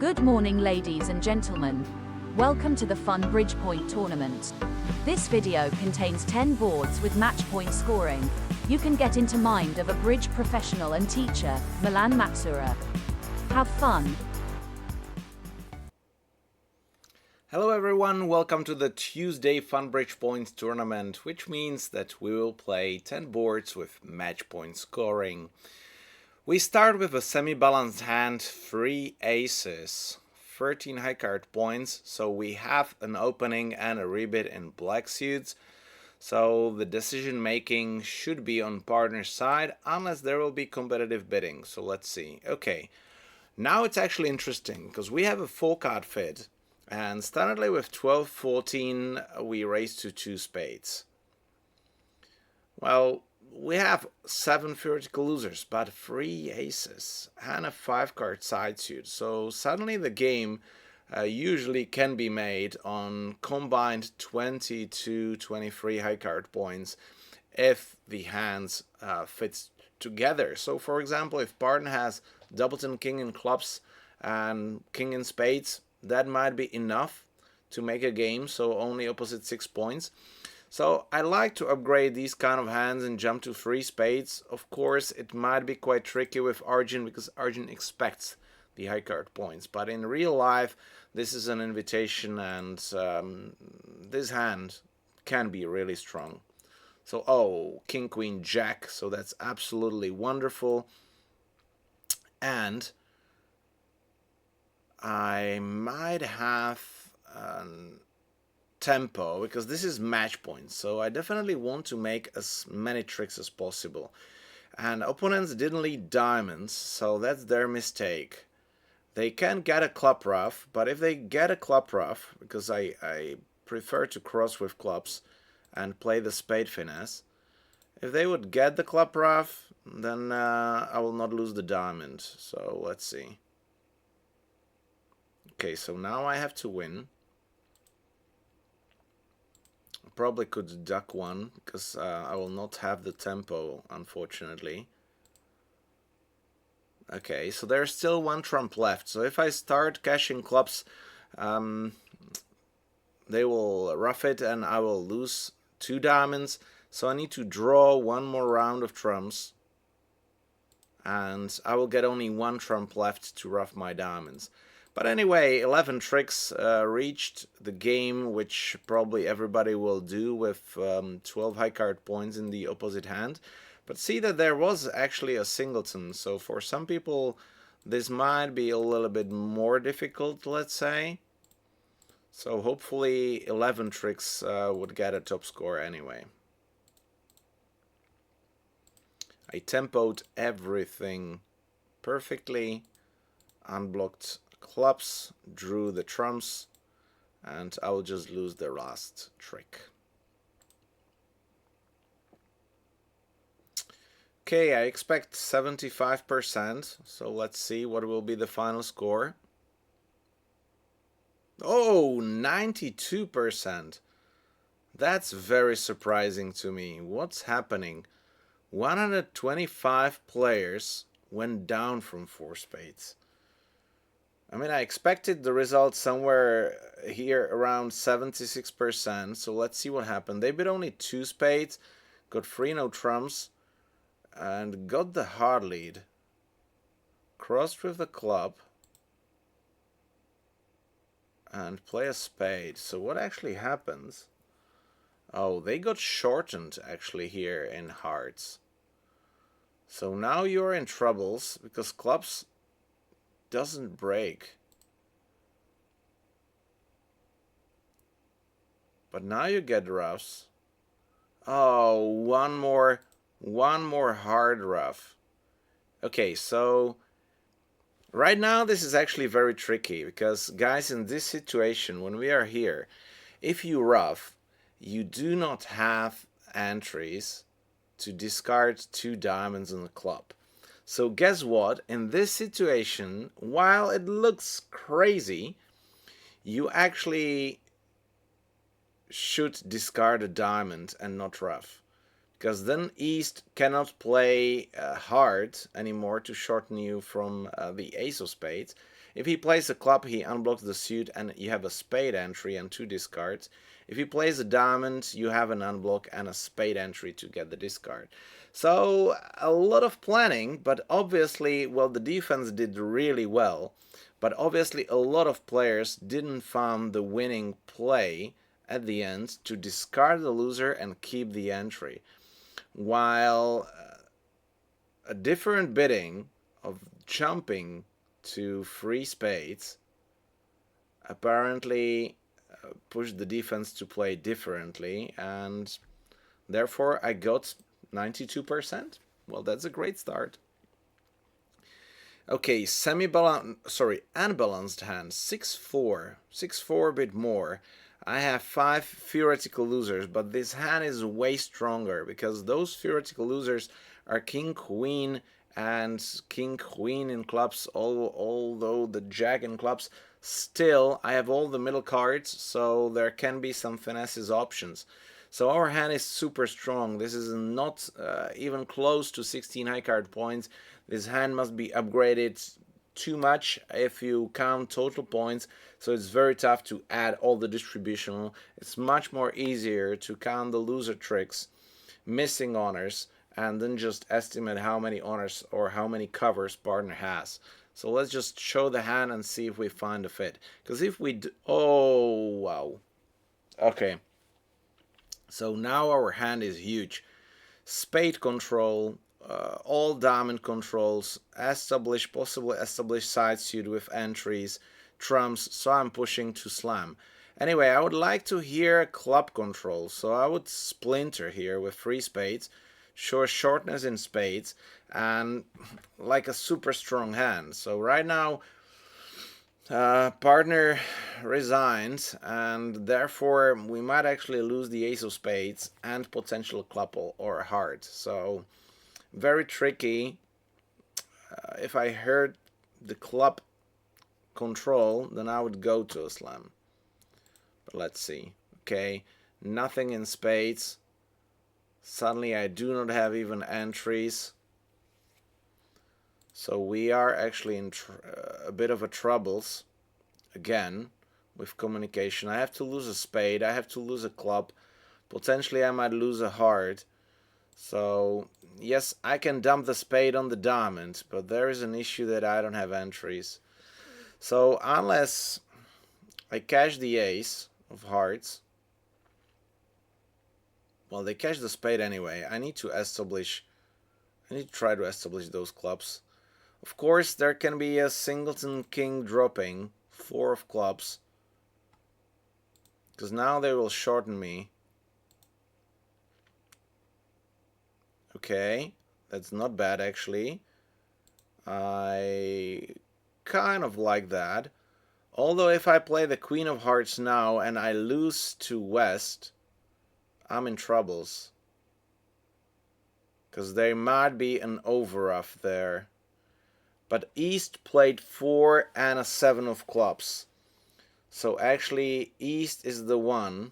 Good morning, ladies and gentlemen. Welcome to the Funbridge Point tournament. This video contains 10 boards with match point scoring. You can get into mind of a bridge professional and teacher, Milan Macura. Have fun. Hello everyone, welcome to the Tuesday Funbridge Points tournament, which means that we will play 10 boards with match point scoring. We start with a semi-balanced hand, 3 aces, 13 high card points, so we have an opening and a rebid in black suits. So the decision making should be on partner's side, unless there will be competitive bidding, so let's see. Okay, now it's actually interesting, because we have a full card fit. And standardly with 12-14 we raise to 2 spades. Well, we have 7 theoretical losers, but 3 aces and a 5 card side suit. So suddenly the game usually can be made on combined 20 to 23 high card points if the hands fits together. So for example, if partner has doubleton king in clubs and king in spades, that might be enough to make a game, so only opposite 6 points. So I like to upgrade these kind of hands and jump to 3 spades. Of course, it might be quite tricky with Arjun because Arjun expects the high card points. But in real life, this is an invitation, and this hand can be really strong. So, oh, King, Queen, Jack. So that's absolutely wonderful. And I might have tempo, because this is match point, so I definitely want to make as many tricks as possible. And opponents didn't lead diamonds, so that's their mistake. They can get a club ruff, but if they get a club ruff, because I prefer to cross with clubs and play the spade finesse, if they would get the club ruff, then I will not lose the diamond. So let's see. Okay, so now I have to win. Probably could duck one, because I will not have the tempo, unfortunately. Okay, so there's still 1 trump left. So if I start cashing clubs, they will ruff it and I will lose 2 diamonds. So I need to draw 1 more round of trumps. And I will get only 1 trump left to ruff my diamonds. But anyway, 11 tricks reached the game, which probably everybody will do with 12 high card points in the opposite hand. But see that there was actually a singleton, so for some people this might be a little bit more difficult, let's say. So hopefully 11 tricks would get a top score anyway. I tempoed everything perfectly, unblocked clubs, drew the trumps, and I will just lose the last trick. Okay, I expect 75%, so let's see what will be the final score. Oh, 92%. That's very surprising to me. What's happening? 125 players went down from 4 spades. I mean, I expected the result somewhere here around 76%, so let's see what happened. They bid only 2 spades, got 3 no trumps, and got the hard lead. Crossed with the club, and play a spade. So what actually happens? Oh, they got shortened actually here in hearts. So now you're in troubles, because clubs doesn't break. But now you get ruffs. Oh, one more hard ruff. Okay, so right now this is actually very tricky, because guys, in this situation, when we are here, if you ruff, you do not have entries to discard 2 diamonds on the club. So guess what? In this situation, while it looks crazy, you actually should discard a diamond and not ruff. Because then East cannot play hard anymore to shorten you from the ace of spades. If he plays a club, he unblocks the suit and you have a spade entry and 2 discards. If he plays a diamond, you have an unblock and a spade entry to get the discard. So a lot of planning, but obviously, well, the defense did really well. But obviously a lot of players didn't find the winning play at the end to discard the loser and keep the entry. While a different bidding of jumping to 3 spades apparently pushed the defense to play differently, and therefore I got 92%. Well, that's a great start. Okay, unbalanced hand, 6-4, 6-4 a bit more. I have 5 theoretical losers, but this hand is way stronger because those theoretical losers are king, queen, and king, queen in clubs, although the jack in clubs. Still, I have all the middle cards, so there can be some finesses options. So our hand is super strong. This is not even close to 16 high card points. This hand must be upgraded too much if you count total points, so it's very tough to add all the distributional. It's much more easier to count the loser tricks, missing honors, and then just estimate how many honors or how many covers partner has. So let's just show the hand and see if we find a fit. Because if we oh, wow. Okay. So now our hand is huge. Spade control, all diamond controls, possibly establish side suit with entries, trumps, so I'm pushing to slam. Anyway, I would like to hear club control, so I would splinter here with 3 spades, show shortness in spades, and like a super strong hand. So right now, partner resigns, and therefore we might actually lose the ace of spades and potential club or a heart. So very tricky. If I heard the club control, then I would go to a slam. But let's see. Okay, nothing in spades. Suddenly I do not have even entries. So we are actually in a bit of a troubles again with communication. I have to lose a spade, I have to lose a club, potentially I might lose a heart. So yes, I can dump the spade on the diamond, but there is an issue that I don't have entries. So unless I cash the ace of hearts, well, they cash the spade anyway. I need to try to establish those clubs. Of course, there can be a singleton king dropping, 4 of clubs, because now they will shorten me. Okay, that's not bad actually. I kind of like that. Although if I play the queen of hearts now and I lose to west, I'm in troubles. Because there might be an overruff there. But east played 4 and a 7 of clubs. So actually east is the one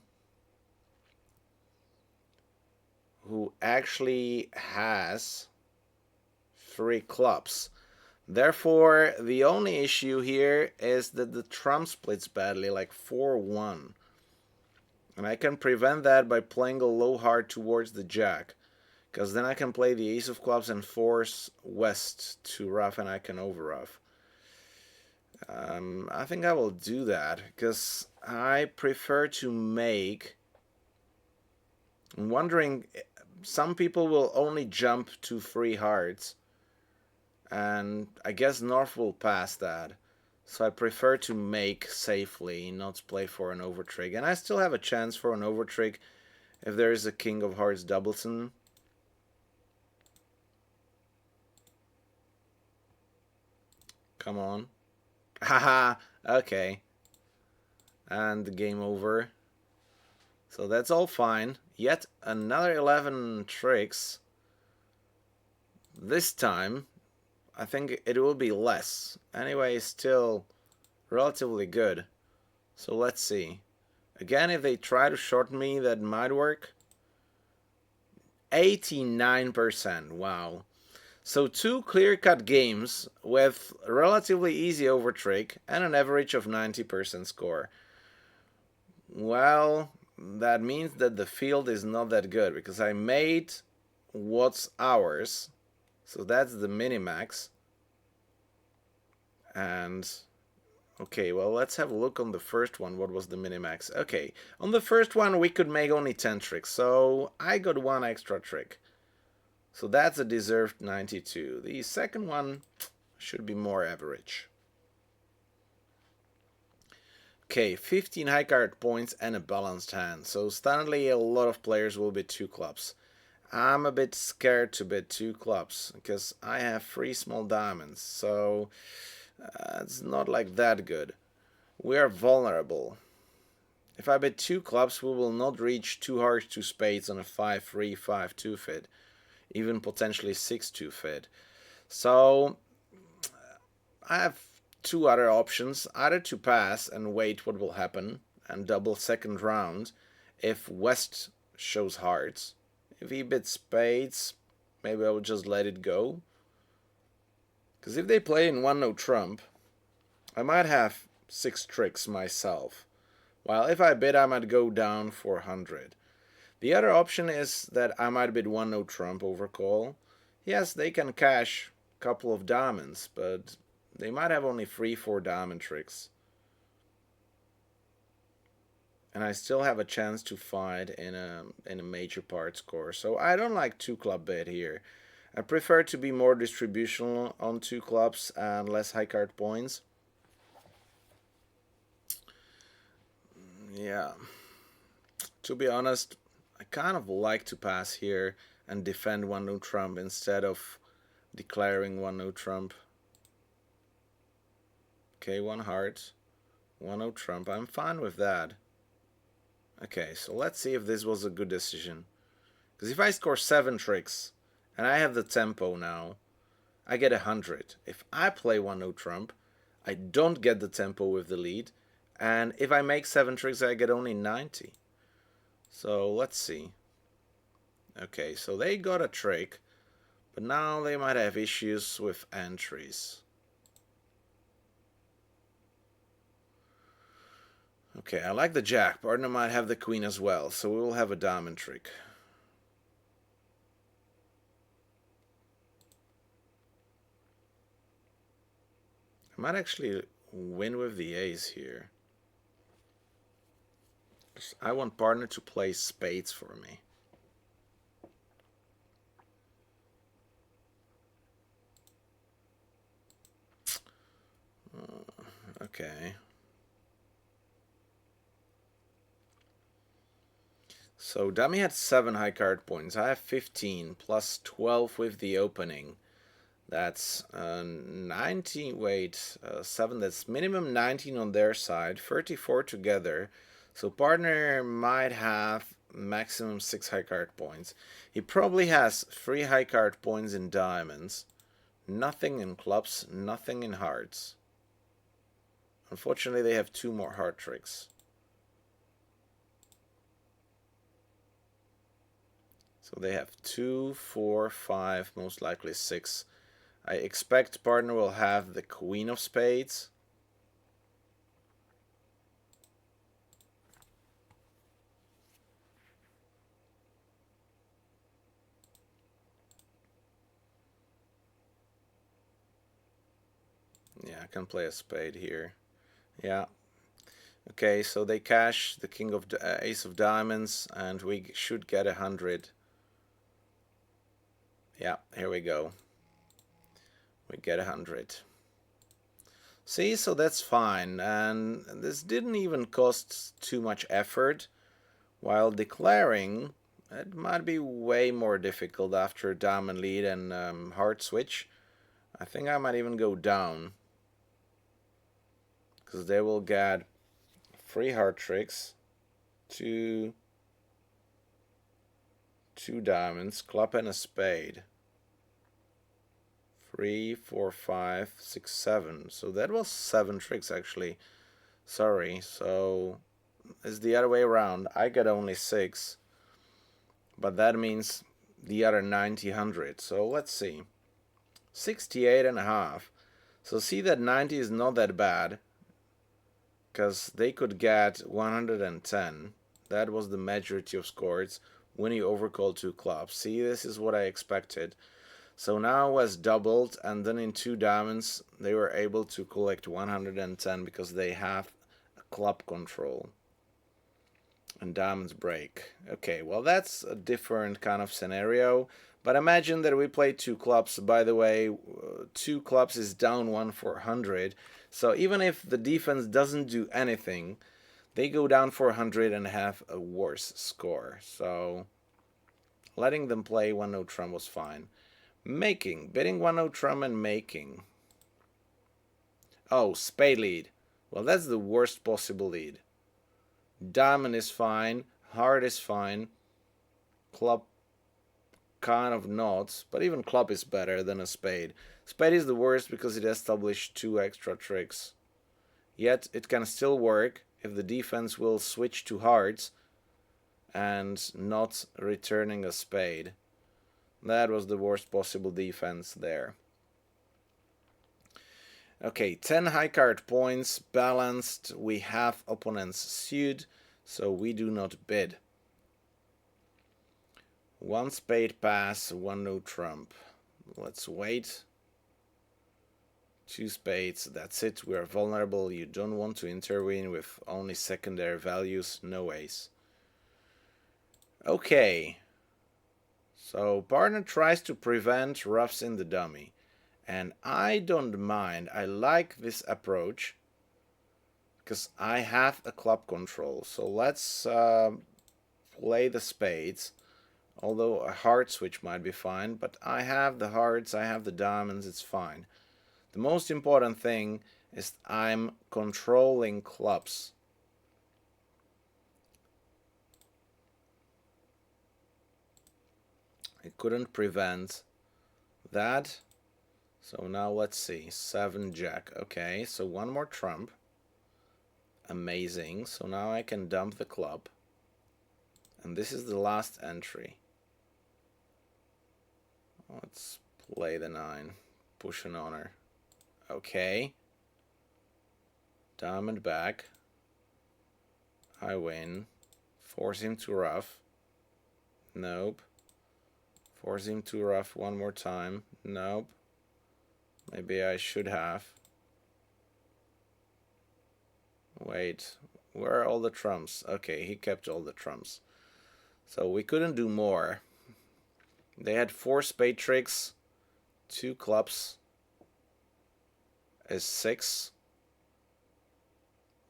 who actually has 3 clubs. Therefore, the only issue here is that the trump splits badly, like 4-1. And I can prevent that by playing a low heart towards the jack, because then I can play the ace of clubs and force west to ruff and I can overruff. I think I will do that, because I prefer to make... I'm wondering, some people will only jump to 3 hearts, and I guess North will pass that. So I prefer to make safely, not play for an overtrig. And I still have a chance for an overtrig if there is a king of hearts doubleton. Come on. Haha, okay. And game over. So that's all fine. Yet another 11 tricks. This time, I think it will be less. Anyway, still relatively good. So let's see. Again, if they try to shorten me, that might work. 89%. Wow. So 2 clear-cut games with relatively easy overtrick and an average of 90% score. Well, that means that the field is not that good because I made what's ours. So that's the minimax. And okay, well, let's have a look on the first one. What was the minimax? Okay, on the first one we could make only 10 tricks, so I got 1 extra trick. So that's a deserved 92. The second one should be more average. Okay, 15 high card points and a balanced hand. So standardly a lot of players will bid 2 clubs. I'm a bit scared to bid 2 clubs because I have 3 small diamonds. So it's not like that good. We are vulnerable. If I bid 2 clubs, we will not reach 2 hearts, 2 spades on a 5-3, 5-2 fid. Even potentially 6-2 fid. So I have 2 other options, either to pass and wait what will happen and double second round if West shows hearts. If he bids spades, maybe I will just let it go. Because if they play in 1-no trump, I might have 6 tricks myself. While if I bid, I might go down 400. The other option is that I might bid 1-no trump over call. Yes, they can cash a couple of diamonds, but they might have only 3-4 diamond tricks. And I still have a chance to fight in a major part score. So I don't like 2 club bid here. I prefer to be more distributional on 2 clubs and less high card points. Yeah. To be honest, I kind of like to pass here and defend 1-no trump instead of declaring 1-no trump. Okay, 1 heart, 1-no trump. I'm fine with that. Okay, so let's see if this was a good decision. Because if I score 7 tricks and I have the tempo now, I get 100. If I play 1-no trump, I don't get the tempo with the lead. And if I make 7 tricks, I get only 90. So let's see. Okay, so they got a trick, but now they might have issues with entries. Okay, I like the jack. Partner might have the queen as well, so we will have a diamond trick. I might actually win with the ace here. I want partner to play spades for me. Okay. So dummy had 7 high card points. I have 15 plus 12 with the opening. That's 19, wait, 7, that's minimum 19 on their side, 34 together. So partner might have maximum 6 high card points. He probably has 3 high card points in diamonds. Nothing in clubs, nothing in hearts. Unfortunately, they have 2 more heart tricks. So they have 2, 4, 5, most likely 6. I expect partner will have the queen of spades. Yeah, I can play a spade here. Yeah. Okay, so they cash the king of ace of diamonds, and we should get 100. Yeah, here we go. We get 100. See, so that's fine, and this didn't even cost too much effort. While declaring, it might be way more difficult after diamond lead and heart switch. I think I might even go down, because they will get 3 heart tricks, 2 diamonds, club and a spade. 3, 4, 5, 6, 7. So that was 7 tricks actually. Sorry, so it's the other way around. I got only 6. But that means the other 90, 100. So let's see. 68.5. So see that 90 is not that bad, because they could get 110. That was the majority of scores when you overcall 2 clubs. See, this is what I expected. So now was doubled, and then in 2 diamonds they were able to collect 110 because they have a club control. And diamonds break. Okay, well that's a different kind of scenario. But imagine that we play 2 clubs. By the way, 2 clubs is down 1 for 100. So even if the defense doesn't do anything, they go down for 100 and have a worse score. So letting them play 1-0 trump was fine. Making. Bidding 1-0 trump and making. Oh, spade lead. Well, that's the worst possible lead. Diamond is fine. Heart is fine. Club kind of not. But even club is better than a spade. Spade is the worst because it established 2 extra tricks. Yet it can still work if the defense will switch to hearts and not returning a spade. That was the worst possible defense there. Okay, 10 high card points, balanced. We have opponents suited, so we do not bid. 1 spade pass, 1-0 trump. Let's wait. 2 spades, that's it. We are vulnerable. You don't want to intervene with only secondary values, no ace. Okay. So partner tries to prevent roughs in the dummy. And I don't mind. I like this approach because I have a club control. So let's play the spades. Although a heart switch might be fine. But I have the hearts, I have the diamonds, it's fine. The most important thing is I'm controlling clubs. I couldn't prevent that. So now let's see. 7 jack. Okay, so 1 more trump. Amazing. So now I can dump the club. And this is the last entry. Let's play the 9. Push an honor. Okay. Diamond back. I win. Force him to rough. Nope. Force him to rough 1 more time. Nope. Maybe I should have. Wait. Where are all the trumps? Okay, he kept all the trumps. So we couldn't do more. They had 4 spade tricks. 2 clubs. Is 6.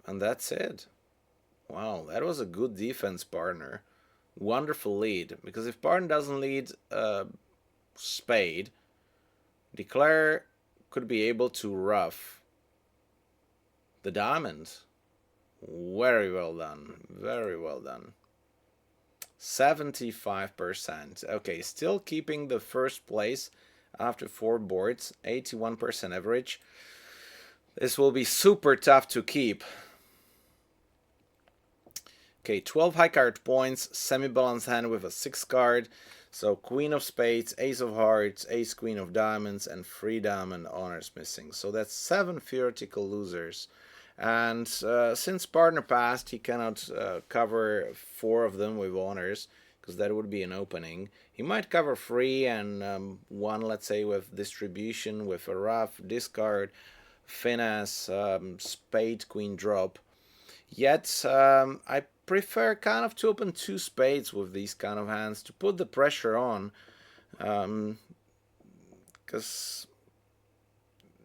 And that's it. Wow, that was a good defense, partner. Wonderful lead. Because if partner doesn't lead spade, declare could be able to rough the diamond. Very well done. Very well done. 75%. Okay, still keeping the first place after 4 boards. 81% average. This will be super tough to keep. Okay, 12 high card points, semi-balanced hand with a 6 card. So queen of spades, ace of hearts, ace queen of diamonds, and 3 diamond honors missing. So that's 7 theoretical losers. And since partner passed, he cannot cover 4 of them with honors, because that would be an opening. He might cover 3 and 1, let's say, with distribution, with a rough, discard, finesse, spade, queen drop. Yet I prefer kind of to open 2 spades with these kind of hands to put the pressure on, because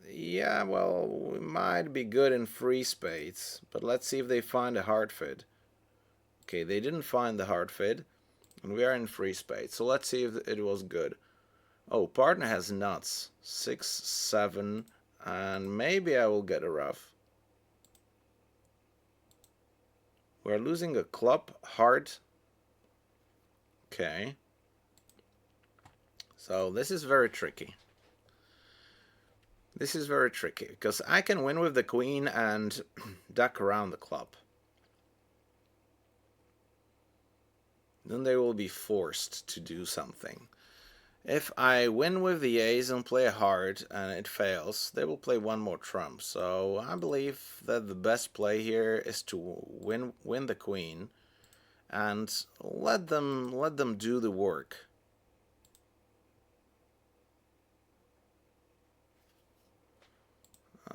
yeah, well, we might be good in 3 spades, but let's see if they find a hard fit. Okay, they didn't find the hard fit, and we are in 3 spades, so let's see if it was good. Oh, partner has nuts. 6, 7, and maybe I will get a rough. We're losing a club, heart. Okay. So this is very tricky. This is very tricky, because I can win with the queen and duck around the club. Then they will be forced to do something. If I win with the ace and play a heart and it fails, they will play one more trump. So I believe that the best play here is to win the queen and let them do the work.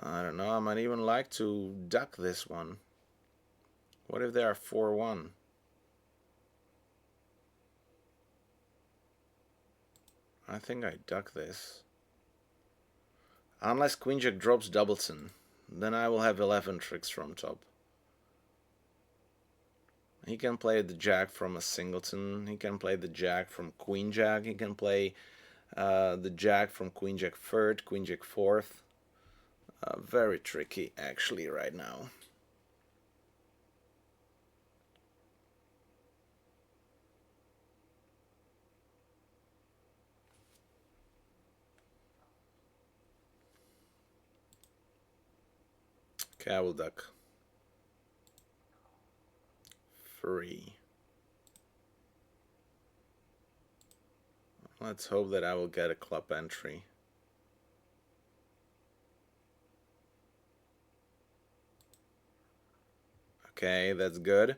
I don't know, I might even like to duck this one. What if they are 4-1? I think I duck this. Unless Queen Jack drops Doubleton, then I will have 11 tricks from top. He can play the Jack from a singleton, he can play the Jack from Queen Jack, he can play the Jack from Queen Jack third, Queen Jack fourth. Very tricky actually right now. Okay, I will duck. 3. Let's hope that I will get a club entry. Okay, that's good.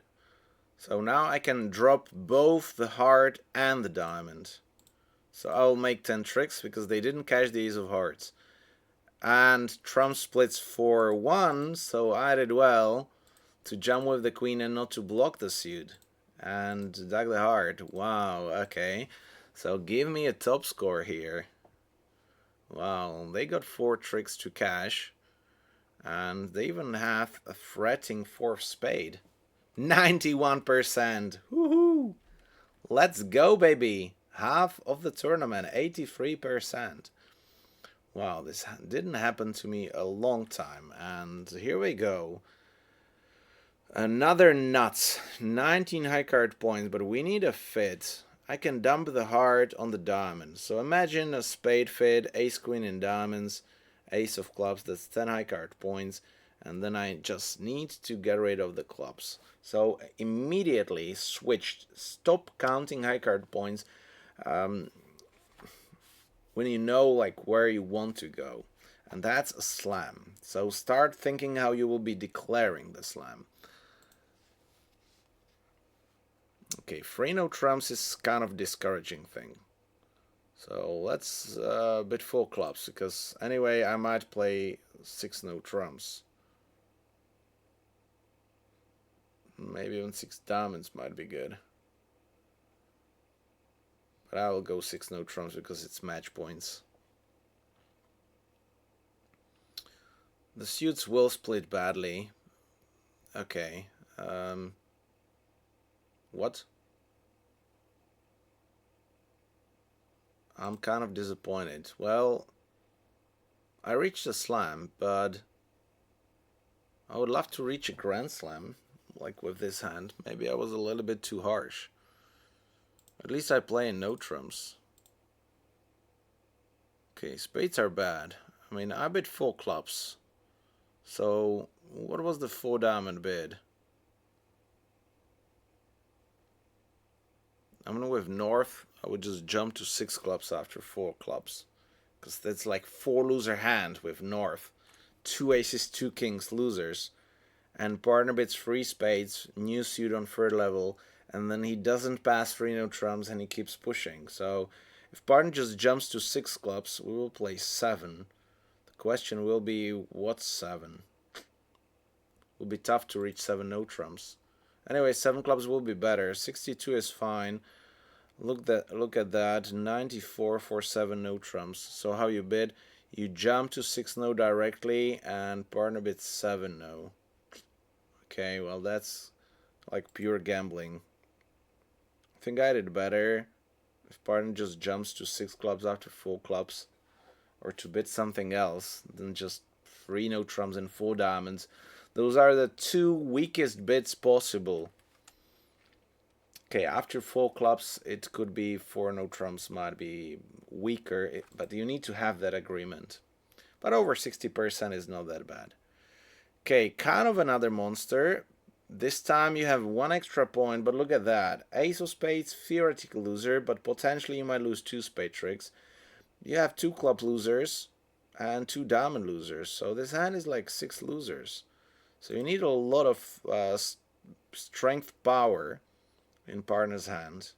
So now I can drop both the heart and the diamond. So I'll make 10 tricks because they didn't cash the ace of hearts. And trump splits 4-1, so I did well to jump with the queen and not to block the suit. And duck the heart. Wow, okay. So give me a top score here. Wow, they got 4 tricks to cash. And they even have a threatening 4th spade. 91%. Woohoo! Let's go, baby. Half of the tournament, 83%. Wow, this didn't happen to me a long time. And here we go. Another nuts. 19 high card points, but we need a fit. I can dump the heart on the diamond. So imagine a spade fit, ace queen in diamonds, ace of clubs, that's 10 high card points. And then I just need to get rid of the clubs. So immediately switched. Stop counting high card points. When you know like where you want to go, and that's a slam. So start thinking how you will be declaring the slam. Okay, 3 no trumps is kind of discouraging thing. So let's bid 4 clubs, because anyway I might play 6 no trumps. Maybe even 6 diamonds might be good. But I will go 6 no trumps because it's match points. The suits will split badly. Okay. What? I'm kind of disappointed. Well, I reached a slam, but I would love to reach a grand slam, like with this hand. Maybe I was a little bit too harsh. At least I play in no trumps. Okay, spades are bad. I mean, I bid 4 clubs. So, what was the 4 diamond bid? I'm gonna with north. I would just jump to 6 clubs after 4 clubs. Because that's like 4 loser hand with north. 2 aces, 2 kings losers. And partner bids 3 spades, new suit on 3rd level. And then he doesn't pass 3 no trumps and he keeps pushing. So if partner just jumps to 6 clubs, we will play 7. The question will be, what's 7? It will be tough to reach 7 no trumps. Anyway, 7 clubs will be better. 62 is fine. Look at that. 94 for 7 no trumps. So how you bid? You jump to 6 no directly and partner bids 7 no. Okay, well that's like pure gambling. I think I did better if partner just jumps to 6 clubs after 4 clubs, or to bid something else than just 3 no trumps and 4 diamonds. Those are the 2 weakest bids possible. Okay, after 4 clubs it could be 4 no trumps might be weaker, but you need to have that agreement. But over 60% is not that bad. Okay, kind of another monster. This time you have 1 extra point, but look at that. Ace of spades, theoretical loser, but potentially you might lose 2 spade tricks. You have 2 club losers and 2 diamond losers. So this hand is like 6 losers. So you need a lot of strength power in partner's hand.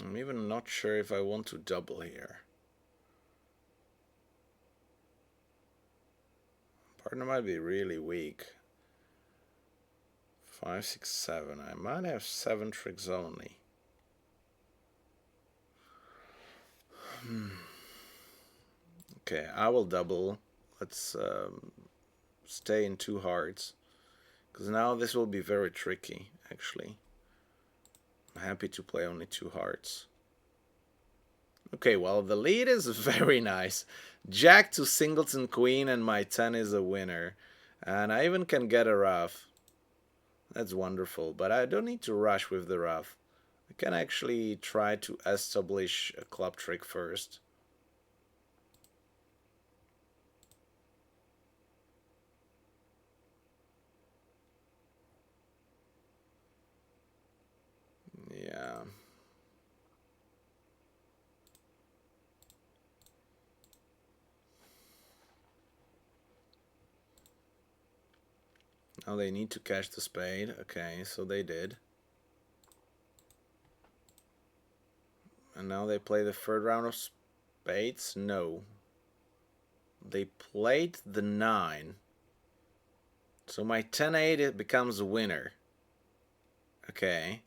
I'm even not sure if I want to double here. Partner might be really weak. 5, 6, 7. I might have 7 tricks only. Okay, I will double. Let's stay in 2 hearts. Because now this will be very tricky, actually. I'm happy to play only 2 hearts. Okay, well, the lead is very nice. Jack to singleton queen, and my 10 is a winner. And I even can get a ruff. That's wonderful, but I don't need to rush with the ruff. I can actually try to establish a club trick first. Yeah. Now they need to catch the spade. Okay, so they did. And now they play the third round of spades? No. They played the 9. So my 10-8, it becomes a winner. Okay.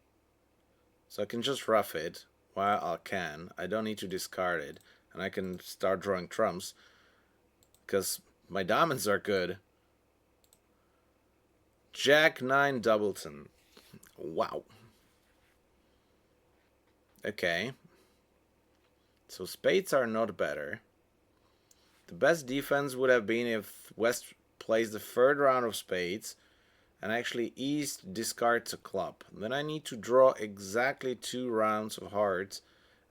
So I can just rough it while I can. I don't need to discard it. And I can start drawing trumps. Because my diamonds are good. Jack 9 doubleton. Wow. Okay. So spades are not better. The best defense would have been if West plays the third round of spades and actually East discards a club. Then I need to draw exactly 2 rounds of hearts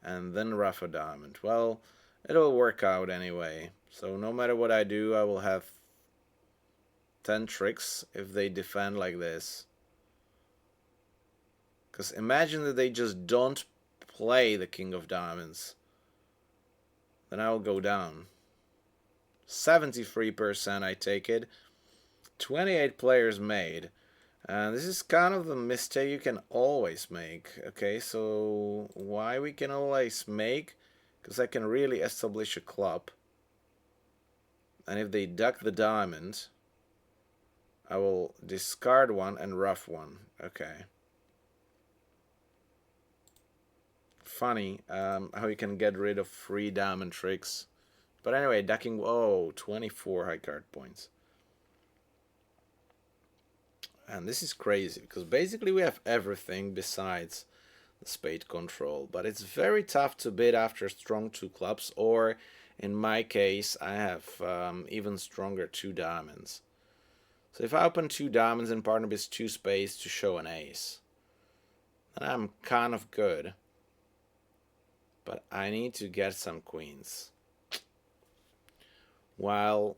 and then rough a diamond. Well, it'll work out anyway. So no matter what I do, I will have 10 tricks if they defend like this. Because imagine that they just don't play the king of diamonds. Then I will go down. 73% I take it. 28 players made. And this is kind of the mistake you can always make. Okay, so why we can always make? Because I can really establish a club. And if they duck the diamond, I will discard one and rough one. Okay. Funny how you can get rid of 3 diamond tricks. But anyway, ducking, oh, 24 high card points. And this is crazy, because basically we have everything besides the spade control. But it's very tough to bid after strong 2 clubs, or in my case, I have even stronger 2 diamonds. So if I open 2 diamonds and partner bids 2 spades to show an ace, then I'm kind of good. But I need to get some queens. While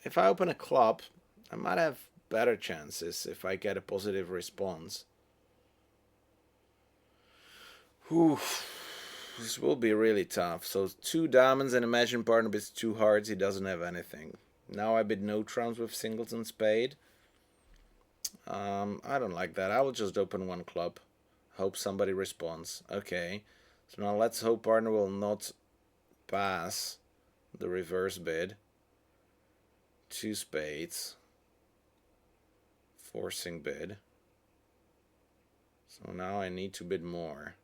if I open a club, I might have better chances if I get a positive response. Whew. This will be really tough. So 2 diamonds, and imagine partner bids 2 hearts, he doesn't have anything. Now I bid no trumps with singles and spade. I don't like that. I will just open 1 club. Hope somebody responds. Okay. So now let's hope partner will not pass the reverse bid. 2 spades. Forcing bid. So now I need to bid more.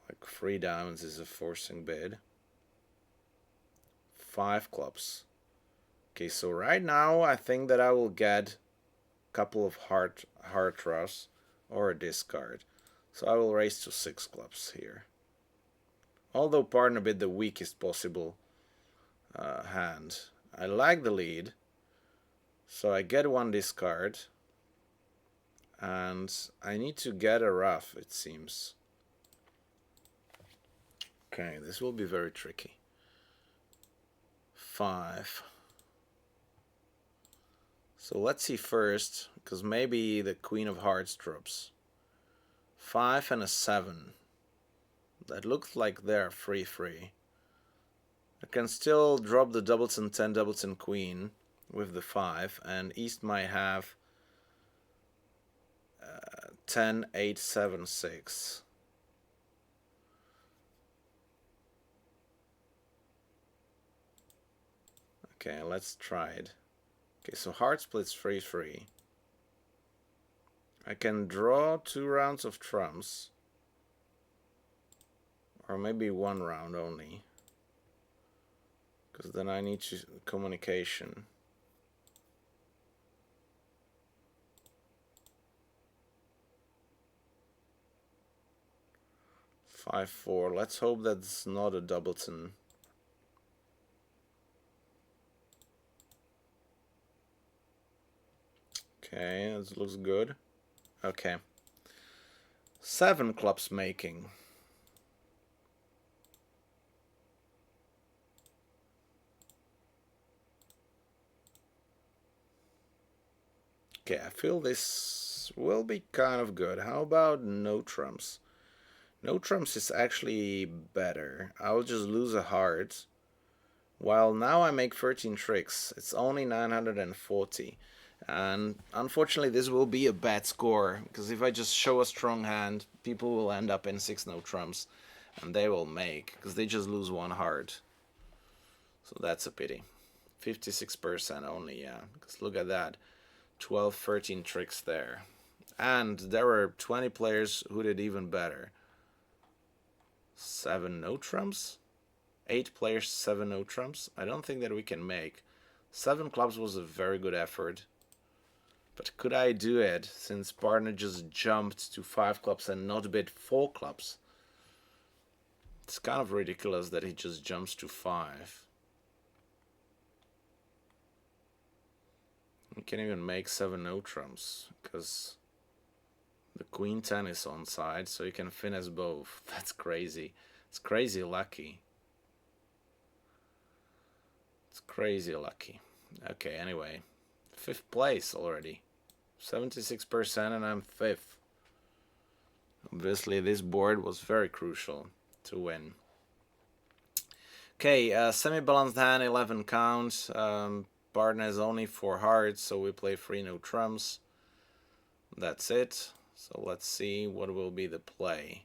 Like 3 diamonds is a forcing bid. 5 clubs. Okay, so right now I think that I will get a couple of heart roughs or a discard. So I will raise to 6 clubs here. Although partner bid the weakest possible hand. I like the lead. So I get 1 discard. And I need to get a ruff, it seems. Okay, this will be very tricky. 5. So let's see first, because maybe the Queen of Hearts drops. 5 and a 7. That looks like they're free. I can still drop the doubleton 10 doubleton Queen with the 5, and East might have 10, 8, 7, 6. Okay, let's try it. Okay, so Heart splits free. I can draw 2 rounds of trumps. Or maybe 1 round only. Because then I need communication. Five, 4. Let's hope that's not a doubleton. Okay, this looks good. Okay. 7 clubs making. Okay, I feel this will be kind of good. How about no trumps? No trumps is actually better. I'll just lose a heart. While now I make 13 tricks. It's only 940. And unfortunately this will be a bad score, because if I just show a strong hand, people will end up in 6 no trumps. And they will make, because they just lose 1 heart. So that's a pity. 56% only, yeah. Because look at that. 12, 13 tricks there. And there were 20 players who did even better. 7 no trumps? 8 players, 7 no trumps? I don't think that we can make. 7 clubs was a very good effort. But could I do it, since partner just jumped to 5 clubs and not bid 4 clubs? It's kind of ridiculous that he just jumps to 5. We can't even make 7 no trumps, because the Queen 10 is on side, so you can finesse both. That's crazy. It's crazy lucky. It's crazy lucky. Okay, anyway. 5th place already. 76% and I'm 5th. Obviously this board was very crucial to win. Okay, semi-balanced hand, 11 counts. Partner has only 4 hearts, so we play 3 no trumps. That's it. So let's see what will be the play.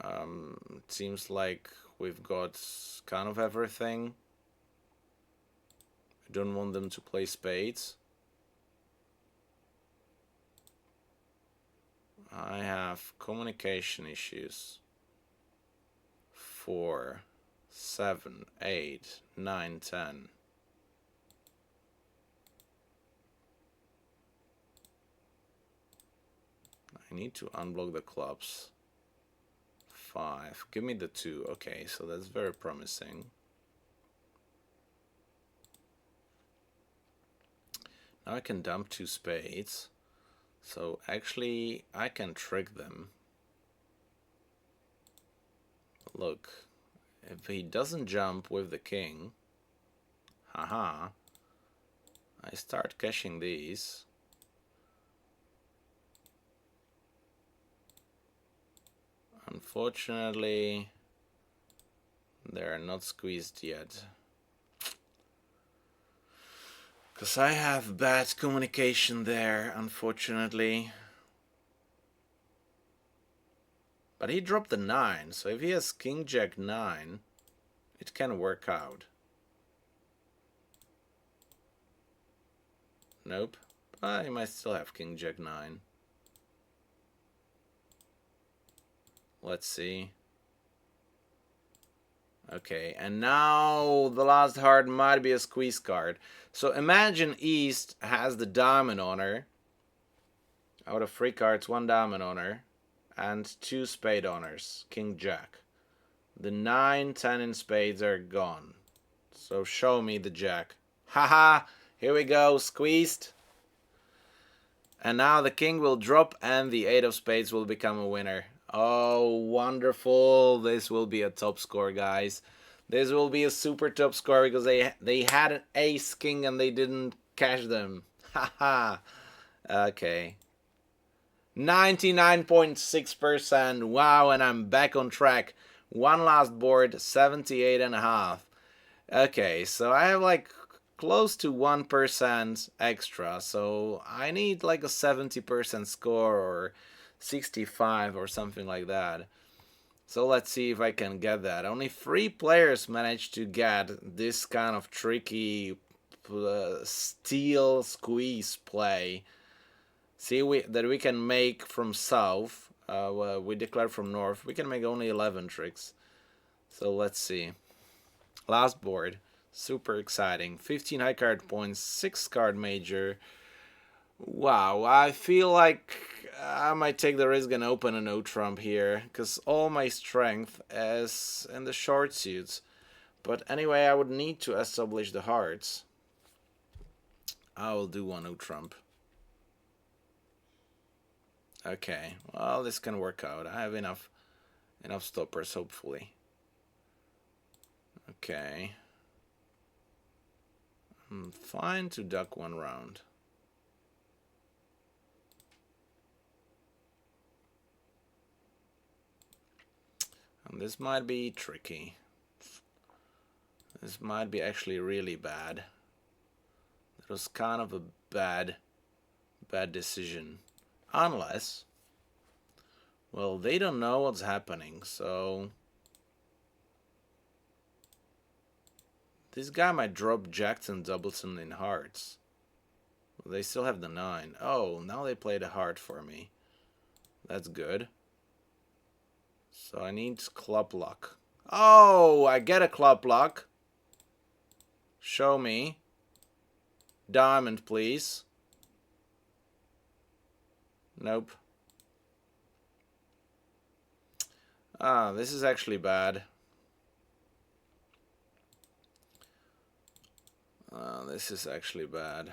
It seems like we've got kind of everything. I don't want them to play spades. I have communication issues. 4, 7, 8, 9, 10. I need to unblock the clubs. 5. Give me the 2. Okay, so that's very promising. Now I can dump 2 spades. So actually I can trick them. Look, if he doesn't jump with the king, haha, I start cashing these. Unfortunately, they're not squeezed yet. Because I have bad communication there, unfortunately. But he dropped the 9, so if he has King Jack 9, it can work out. Nope. But he might still have King Jack 9. Let's see. Okay, and now the last heart might be a squeeze card. So imagine East has the diamond on her. Out of 3 cards, 1 diamond on her. And 2 spade honors, King Jack. The 9, 10 in spades are gone. So show me the Jack. Haha, here we go, squeezed. And now the King will drop and the 8 of spades will become a winner. Oh, wonderful. This will be a top score, guys. This will be a super top score because they had an ace king and they didn't cash them. Haha. Okay. 99.6%. Wow, and I'm back on track. One last board, 78.5. Okay, so I have like close to 1% extra, so I need like a 70% score or 65 or something like that. So let's see if I can get that. Only 3 players managed to get this kind of tricky steel squeeze play. See that we can make from south. Well, we declared from north. We can make only 11 tricks. So let's see. Last board. Super exciting. 15 high card points, 6 card major. Wow, I feel like I might take the risk and open a no trump here, because all my strength is in the short suits. But anyway, I would need to establish the hearts. I will do one no trump. Okay, well, this can work out. I have enough stoppers, hopefully. Okay. I'm fine to duck one round. And this might be tricky. This might be actually really bad. It was kind of a bad decision. Unless, well, they don't know what's happening, so this guy might drop jacks and doubleton in hearts. Well, they still have the 9. Oh, now they played a heart for me. That's good. So I need club luck. Oh, I get a club luck. Show me. Diamond, please. Nope. Ah, this is actually bad. This is actually bad.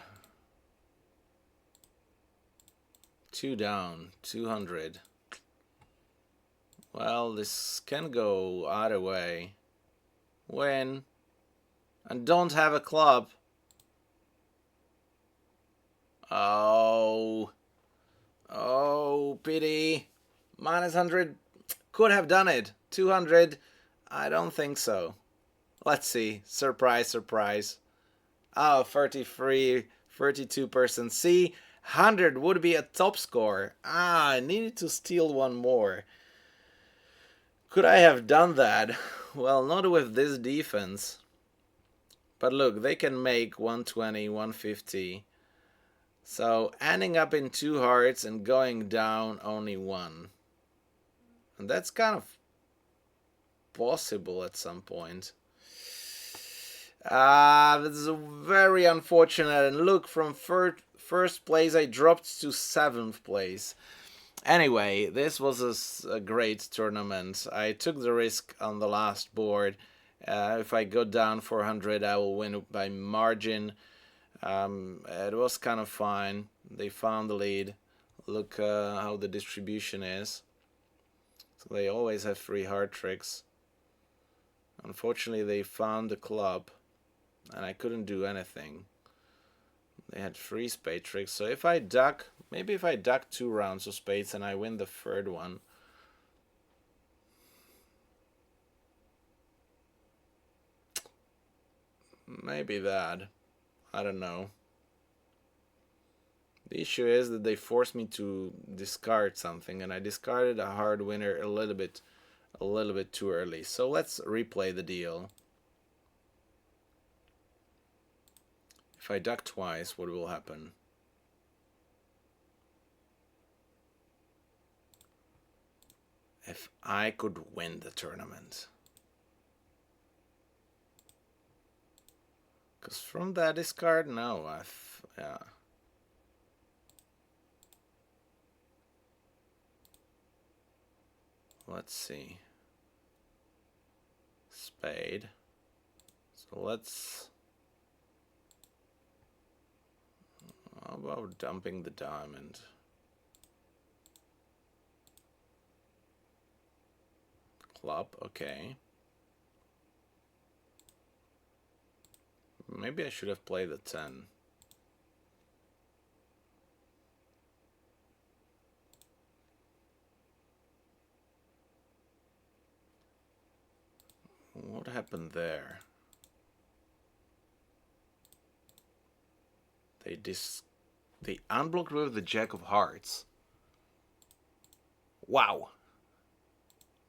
2 down, 200. Well, this can go either way. Win. And don't have a club. Oh. Oh, pity. Minus 100. Could have done it. 200. I don't think so. Let's see. Surprise, surprise. Oh, 33, 32%. See, 100 would be a top score. Ah, I needed to steal one more. Could I have done that? Well, not with this defense. But look, they can make 120, 150. So ending up in 2 hearts and going down only 1. And that's kind of possible at some point. This is very unfortunate. And look, from first place I dropped to 7th place. Anyway, this was a great tournament. I took the risk on the last board. If I go down 400, I will win by margin. It was kind of fine. They found the lead. Look how the distribution is. So they always have 3 hard tricks. Unfortunately, they found the club, and I couldn't do anything. They had 3 spade tricks. So if I duck, maybe if I duck 2 rounds of spades and I win the 3rd one. Maybe that. I don't know. The issue is that they forced me to discard something, and I discarded a hard winner a little bit too early. So let's replay the deal. If I duck twice, what will happen? If I could win the tournament. Because from that discard, no, yeah. Let's see. Spade. So let's... How about dumping the diamond? Club, okay. Maybe I should have played the 10. What happened there? They unblocked with the Jack of Hearts. Wow.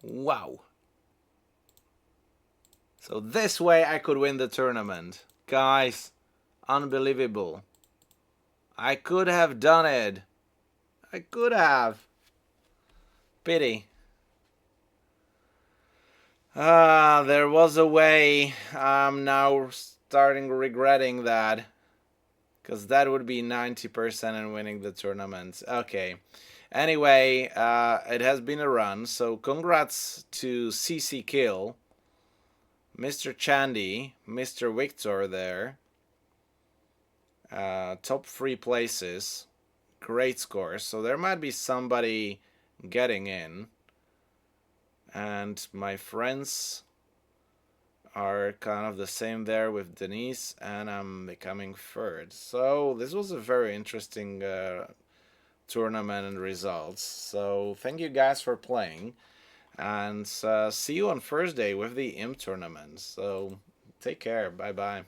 Wow. So this way I could win the tournament. Guys, unbelievable. I could have done it. I could have. Pity. There was a way. I'm now starting regretting that. Because that would be 90% in winning the tournament. Okay. Anyway, it has been a run. So congrats to CC Kill, Mr. Chandy, Mr. Victor there. Top 3 places. Great scores. So there might be somebody getting in. And my friends are kind of the same there with Denise, and I'm becoming third. So this was a very interesting tournament and results. So thank you guys for playing, and see you on Thursday with the IMP tournament. So take care. Bye bye.